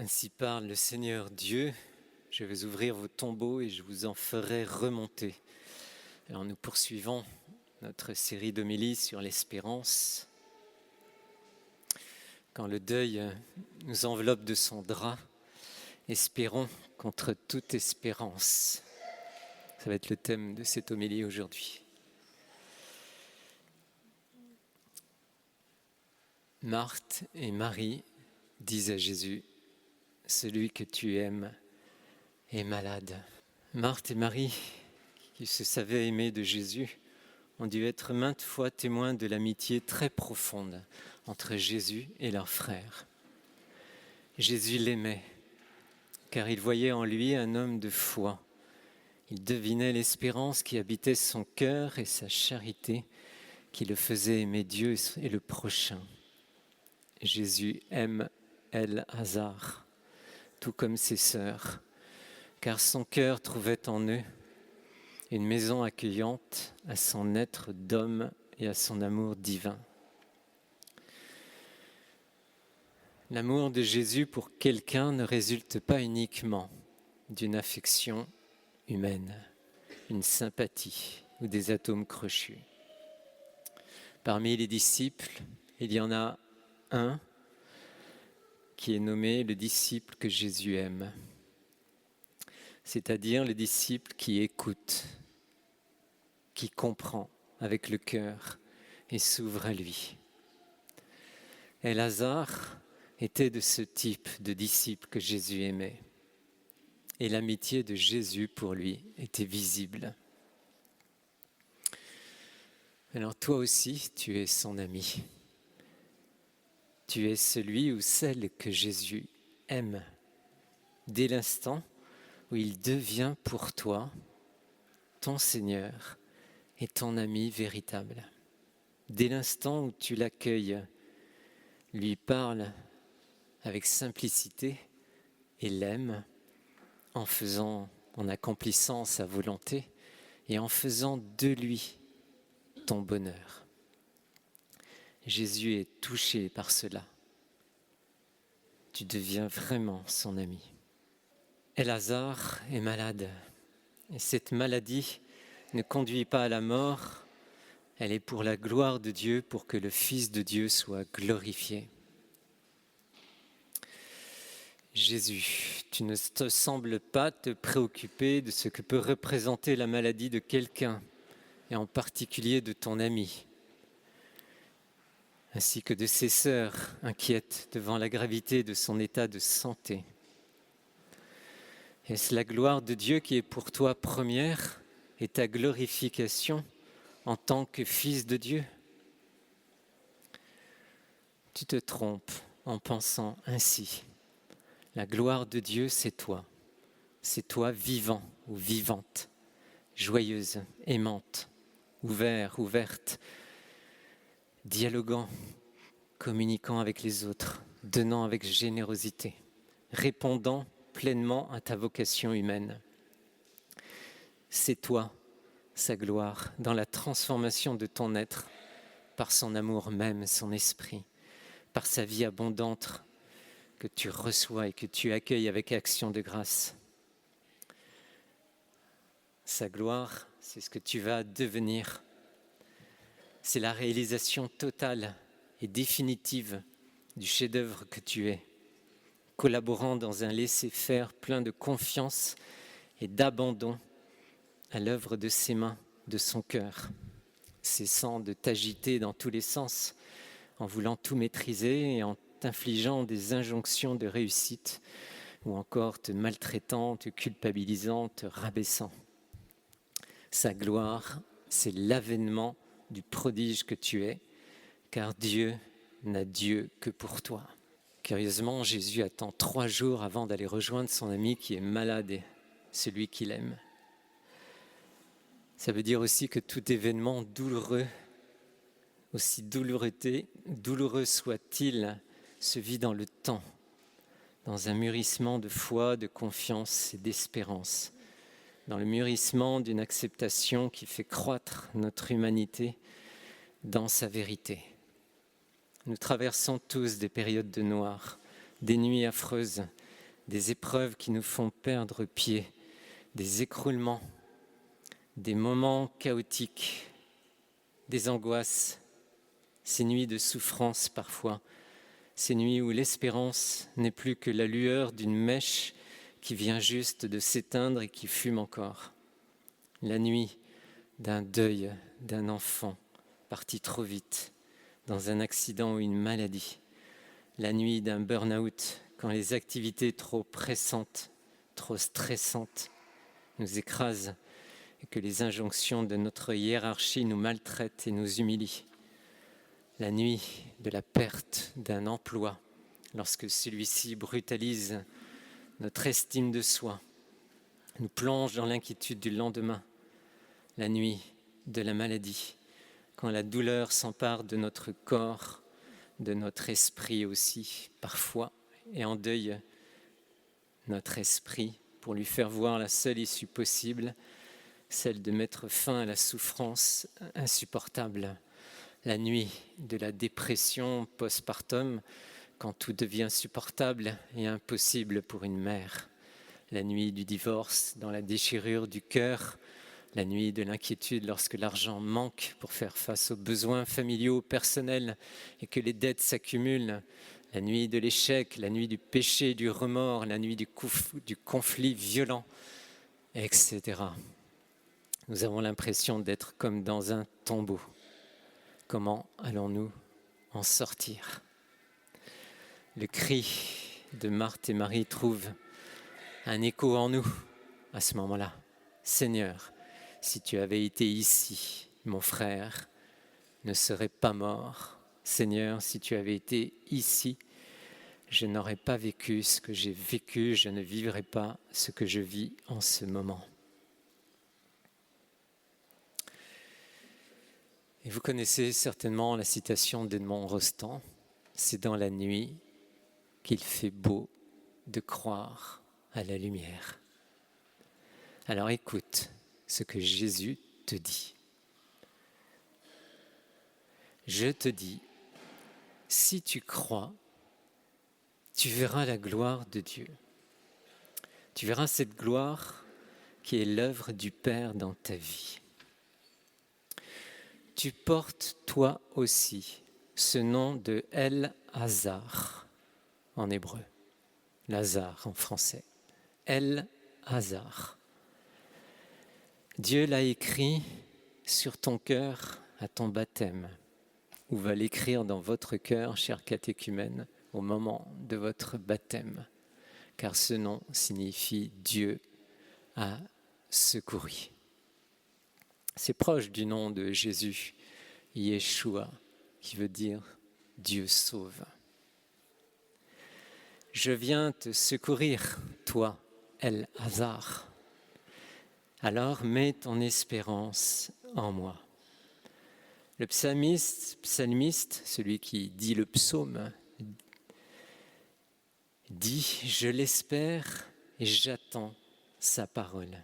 Ainsi parle le Seigneur Dieu, je vais ouvrir vos tombeaux et je vous en ferai remonter. Alors nous poursuivons notre série d'homélies sur l'espérance. Quand le deuil nous enveloppe de son drap, espérons contre toute espérance. Ça va être le thème de cette homélie aujourd'hui. Marthe et Marie disent à Jésus, « Celui que tu aimes est malade. » Marthe et Marie, qui se savaient aimés de Jésus, ont dû être maintes fois témoins de l'amitié très profonde entre Jésus et leur frère. Jésus l'aimait, car il voyait en lui un homme de foi. Il devinait l'espérance qui habitait son cœur et sa charité qui le faisait aimer Dieu et le prochain. Jésus aime El-Hazar, tout comme ses sœurs, car son cœur trouvait en eux une maison accueillante à son être d'homme et à son amour divin. L'amour de Jésus pour quelqu'un ne résulte pas uniquement d'une affection humaine, une sympathie ou des atomes crochus. Parmi les disciples, il y en a un qui est nommé le disciple que Jésus aime, c'est-à-dire le disciple qui écoute, qui comprend avec le cœur et s'ouvre à lui. Et Lazare était de ce type de disciple que Jésus aimait. Et l'amitié de Jésus pour lui était visible. Alors toi aussi, tu es son ami. Tu es celui ou celle que Jésus aime. Dès l'instant où il devient pour toi ton Seigneur et ton ami véritable. Dès l'instant où tu l'accueilles, lui parles avec simplicité et l'aime en accomplissant sa volonté et en faisant de lui ton bonheur. Jésus est touché par cela. Tu deviens vraiment son ami. El-Hazar est malade et cette maladie ne conduit pas à la mort, elle est pour la gloire de Dieu, pour que le Fils de Dieu soit glorifié. Jésus, tu ne te sembles pas te préoccuper de ce que peut représenter la maladie de quelqu'un, et en particulier de ton ami, ainsi que de ses sœurs inquiètes devant la gravité de son état de santé. Est-ce la gloire de Dieu qui est pour toi première et ta glorification en tant que fils de Dieu? Tu te trompes en pensant ainsi. La gloire de Dieu, c'est toi vivant ou vivante, joyeuse, aimante, ouverte, dialoguant, communiquant avec les autres, donnant avec générosité, répondant pleinement à ta vocation humaine. C'est toi, sa gloire, dans la transformation de ton être, par son amour même, son esprit, par sa vie abondante, que tu reçois et que tu accueilles avec action de grâce. Sa gloire, c'est ce que tu vas devenir. C'est la réalisation totale et définitive du chef-d'œuvre que tu es, collaborant dans un laisser-faire plein de confiance et d'abandon à l'œuvre de ses mains, de son cœur, cessant de t'agiter dans tous les sens, en voulant tout maîtriser et en t'infligeant des injonctions de réussite ou encore te maltraitant, te culpabilisant, te rabaissant. Sa gloire, c'est l'avènement du prodige que tu es, car Dieu n'a Dieu que pour toi. Curieusement, Jésus attend 3 jours avant d'aller rejoindre son ami qui est malade et celui qu'il aime. Ça veut dire aussi que tout événement douloureux, aussi douloureux soit-il, se vit dans le temps, dans un mûrissement de foi, de confiance et d'espérance, dans le mûrissement d'une acceptation qui fait croître notre humanité dans sa vérité. Nous traversons tous des périodes de noir, des nuits affreuses, des épreuves qui nous font perdre pied, des écroulements, des moments chaotiques, des angoisses, ces nuits de souffrance parfois, ces nuits où l'espérance n'est plus que la lueur d'une mèche qui vient juste de s'éteindre et qui fume encore. La nuit d'un deuil d'un enfant parti trop vite dans un accident ou une maladie. La nuit d'un burn-out quand les activités trop pressantes, trop stressantes nous écrasent et que les injonctions de notre hiérarchie nous maltraitent et nous humilient. La nuit de la perte d'un emploi lorsque celui-ci brutalise notre estime de soi, nous plonge dans l'inquiétude du lendemain. La nuit de la maladie, quand la douleur s'empare de notre corps, de notre esprit aussi, parfois, et endeuille notre esprit pour lui faire voir la seule issue possible, celle de mettre fin à la souffrance insupportable. La nuit de la dépression postpartum, quand tout devient supportable et impossible pour une mère. La nuit du divorce, dans la déchirure du cœur. La nuit de l'inquiétude lorsque l'argent manque pour faire face aux besoins familiaux, personnels et que les dettes s'accumulent. La nuit de l'échec, la nuit du péché, du remords, la nuit du conflit violent, etc. Nous avons l'impression d'être comme dans un tombeau. Comment allons-nous en sortir ? Le cri de Marthe et Marie trouve un écho en nous à ce moment-là. Seigneur, si tu avais été ici, mon frère ne serait pas mort. Seigneur, si tu avais été ici, je n'aurais pas vécu ce que j'ai vécu, je ne vivrais pas ce que je vis en ce moment. Et vous connaissez certainement la citation d'Edmond Rostand, c'est dans la nuit qu'il fait beau de croire à la lumière. Alors écoute ce que Jésus te dit. Je te dis, si tu crois, tu verras la gloire de Dieu. Tu verras cette gloire qui est l'œuvre du Père dans ta vie. Tu portes toi aussi ce nom de El-Hazar en hébreu, Lazare en français, El-Hazar. Dieu l'a écrit sur ton cœur à ton baptême, ou va l'écrire dans votre cœur, chers catéchumènes, au moment de votre baptême, car ce nom signifie Dieu a secouru. C'est proche du nom de Jésus, Yeshua, qui veut dire Dieu sauve. Je viens te secourir, toi, El-Hazar. Alors mets ton espérance en moi. Le psalmiste, celui qui dit le psaume, dit « Je l'espère et j'attends sa parole ».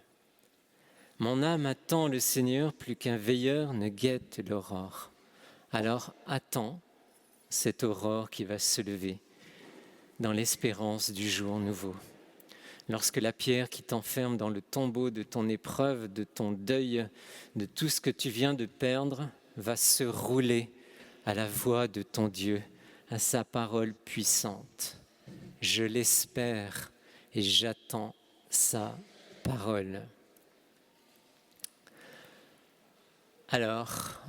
Mon âme attend le Seigneur plus qu'un veilleur ne guette l'aurore. Alors attends cette aurore qui va se lever dans l'espérance du jour nouveau. Lorsque la pierre qui t'enferme dans le tombeau de ton épreuve, de ton deuil, de tout ce que tu viens de perdre, va se rouler à la voix de ton Dieu, à sa parole puissante. Je l'espère et j'attends sa parole. Alors,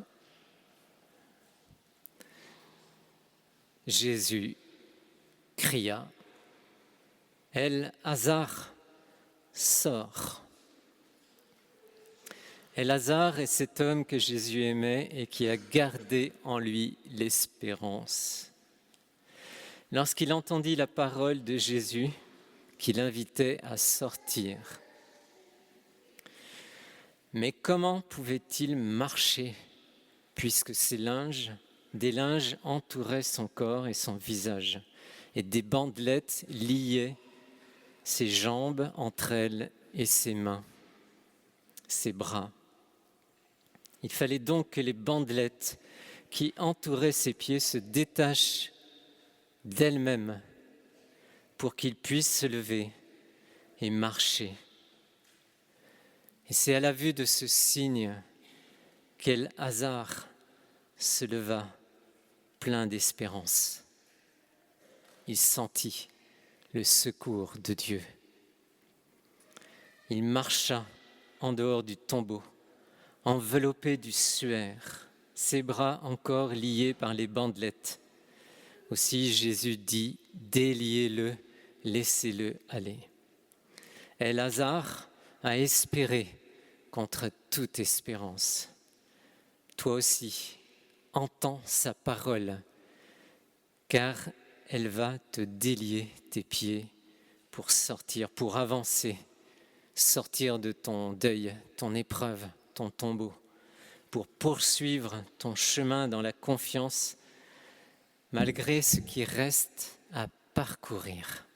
Jésus cria, « El-Hazar, sors !» El-Hazar est cet homme que Jésus aimait et qui a gardé en lui l'espérance. Lorsqu'il entendit la parole de Jésus qui l'invitait à sortir, mais comment pouvait-il marcher puisque des linges entouraient son corps et son visage et des bandelettes liaient ses jambes entre elles et ses mains, ses bras. Il fallait donc que les bandelettes qui entouraient ses pieds se détachent d'elles-mêmes pour qu'il puisse se lever et marcher. Et c'est à la vue de ce signe qu'Elazar se leva plein d'espérance. Il sentit le secours de Dieu. Il marcha en dehors du tombeau, enveloppé du suaire, ses bras encore liés par les bandelettes. Aussi Jésus dit, déliez-le, laissez-le aller. Elazar a espéré contre toute espérance. Toi aussi, entends sa parole, car elle va te délier tes pieds pour sortir, pour avancer, sortir de ton deuil, ton épreuve, ton tombeau, pour poursuivre ton chemin dans la confiance, malgré ce qui reste à parcourir.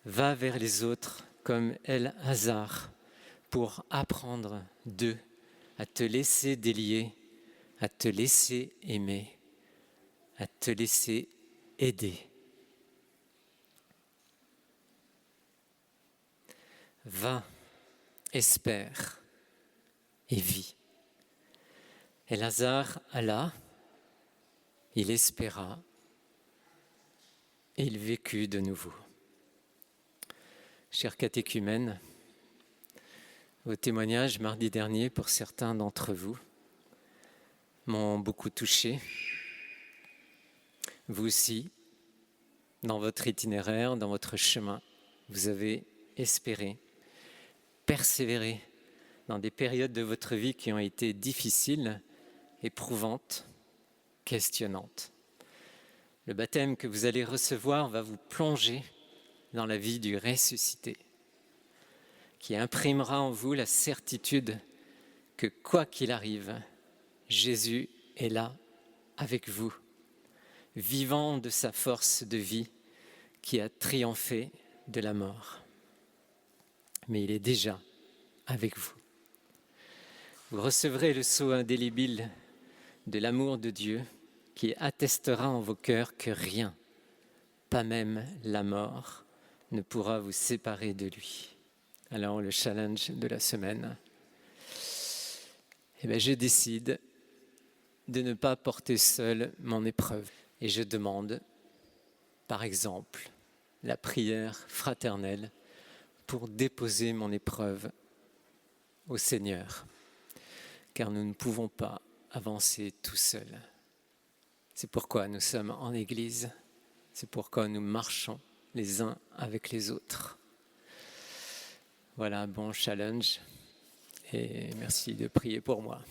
Va vers les autres comme Elazar pour apprendre d'eux à te laisser délier, à te laisser aimer, à te laisser aider. Va, espère et vis. Elazar alla, il espéra et il vécut de nouveau. Chers catéchumènes, vos témoignages mardi dernier pour certains d'entre vous m'ont beaucoup touché. Vous aussi, dans votre itinéraire, dans votre chemin, vous avez espéré, persévéré dans des périodes de votre vie qui ont été difficiles, éprouvantes, questionnantes. Le baptême que vous allez recevoir va vous plonger dans la vie du ressuscité, qui imprimera en vous la certitude que quoi qu'il arrive, Jésus est là avec vous, vivant de sa force de vie qui a triomphé de la mort. Mais il est déjà avec vous. Vous recevrez le sceau indélébile de l'amour de Dieu qui attestera en vos cœurs que rien, pas même la mort, ne pourra vous séparer de lui. Alors le challenge de la semaine, je décide de ne pas porter seul mon épreuve. Et je demande, par exemple, la prière fraternelle pour déposer mon épreuve au Seigneur, car nous ne pouvons pas avancer tout seuls. C'est pourquoi nous sommes en Église, c'est pourquoi nous marchons les uns avec les autres. Voilà un bon challenge et merci de prier pour moi.